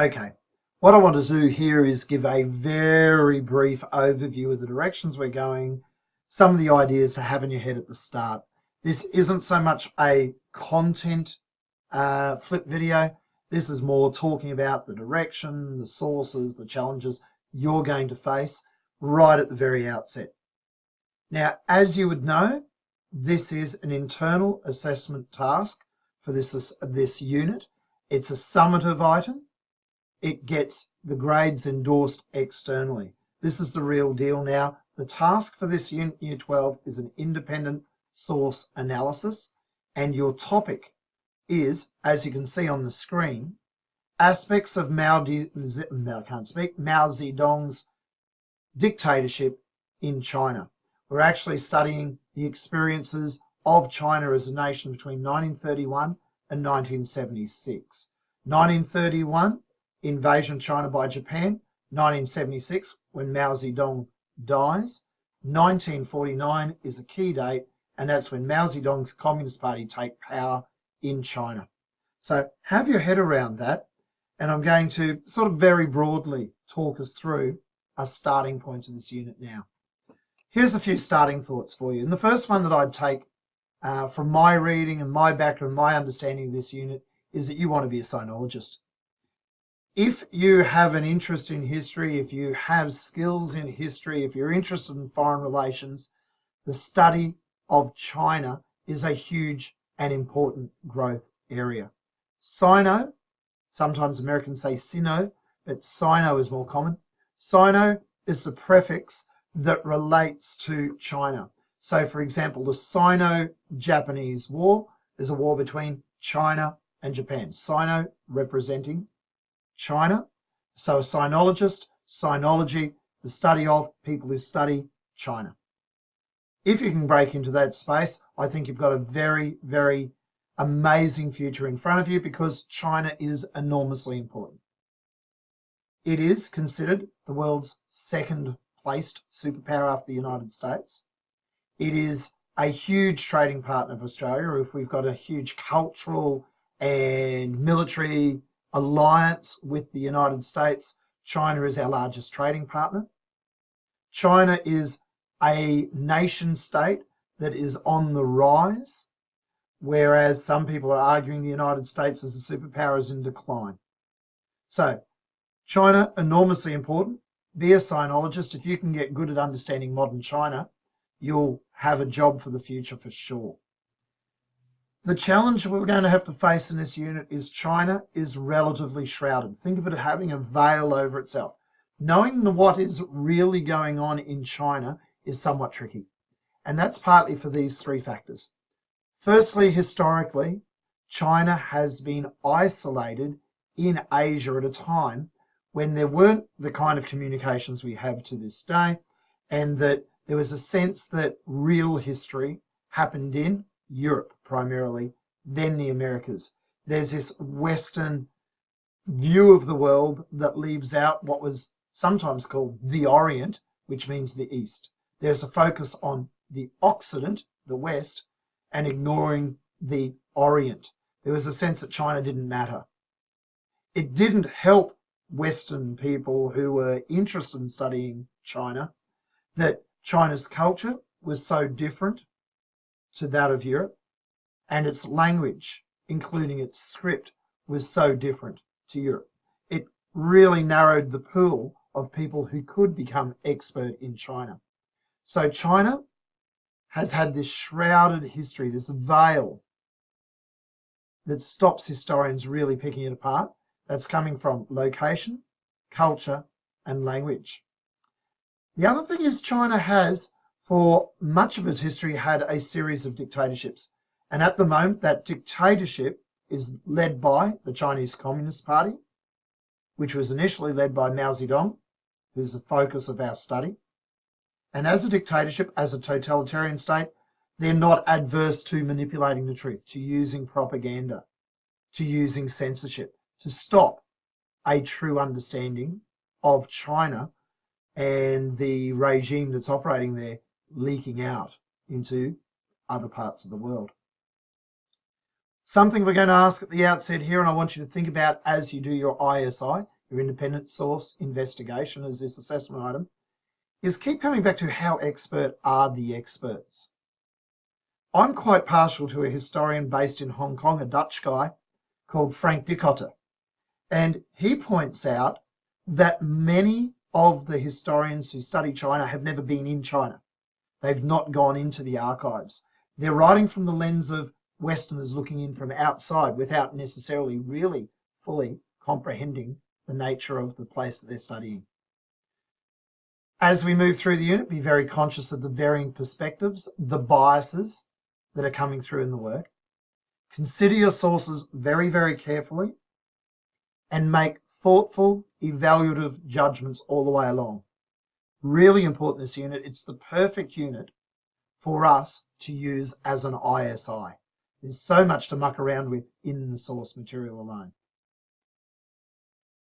Okay, what I want to do here is give a very brief overview of the directions we're going, some of the ideas to have in your head at the start. This isn't so much a content flip video. This is more talking about the direction, the sources, the challenges you're going to face right at the very outset. Now, as you would know, this is an internal assessment task for this unit. It's a summative item. It gets the grades endorsed externally. This is the real deal now. The task for this unit, Year 12, is an independent source analysis, and your topic is, as you can see on the screen, aspects of Mao Zedong's dictatorship in China. We're actually studying the experiences of China as a nation between 1931 and 1976. 1931, invasion of China by Japan. 1976, when Mao Zedong dies. 1949 is a key date, and that's when Mao Zedong's Communist Party take power in China. So have your head around that, and I'm going to sort of very broadly talk us through a starting point of this unit now. Here's a few starting thoughts for you. And the first one that I'd take from my reading and my background, my understanding of this unit, is that you want to be a sinologist. If you have an interest in history, if you have skills in history, if you're interested in foreign relations, the study of China is a huge and important growth area. Sino, sometimes Americans say Sino, but Sino is more common. Sino is the prefix that relates to China. So, for example, the Sino-Japanese War is a war between China and Japan. Sino representing China. So a sinologist, sinology, the study of people who study China. If you can break into that space, I think you've got a very, very amazing future in front of you, because China is enormously important. It is considered the world's second placed superpower after the United States. It is a huge trading partner of Australia. If we've got a huge cultural and military alliance with the United States, China is our largest trading partner. China is a nation state that is on the rise, whereas some people are arguing the United States as a superpower is in decline. So China, enormously important. Be a sinologist. If you can get good at understanding modern China, you'll have a job for the future for sure. The challenge we're going to have to face in this unit is China is relatively shrouded. Think of it as having a veil over itself. Knowing what is really going on in China is somewhat tricky. And that's partly for these three factors. Firstly, historically, China has been isolated in Asia at a time when there weren't the kind of communications we have to this day, and that there was a sense that real history happened in Europe primarily, then the Americas. There's this Western view of the world that leaves out what was sometimes called the Orient, which means the East. There's a focus on the Occident, the West, and ignoring the Orient. There was a sense that China didn't matter. It didn't help Western people who were interested in studying China that China's culture was so different to that of Europe, and its language, including its script, was so different to Europe. It really narrowed the pool of people who could become expert in China. So China has had this shrouded history, this veil that stops historians really picking it apart. That's coming from location, culture, and language. The other thing is China has, for much of its history, had a series of dictatorships. And at the moment, that dictatorship is led by the Chinese Communist Party, which was initially led by Mao Zedong, who's the focus of our study. And as a dictatorship, as a totalitarian state, they're not adverse to manipulating the truth, to using propaganda, to using censorship, to stop a true understanding of China and the regime that's operating there leaking out into other parts of the world. Something we're going to ask at the outset here, and I want you to think about as you do your ISI, your independent source investigation as this assessment item, is keep coming back to how expert are the experts. I'm quite partial to a historian based in Hong Kong, a Dutch guy called Frank Dicotter. And he points out that many of the historians who study China have never been in China. They've not gone into the archives. They're writing from the lens of Westerners looking in from outside without necessarily really fully comprehending the nature of the place that they're studying. As we move through the unit, be very conscious of the varying perspectives, the biases that are coming through in the work. Consider your sources very, very carefully and make thoughtful, evaluative judgments all the way along. Really important, this unit. It's the perfect unit for us to use as an ISI. There's so much to muck around with in the source material alone.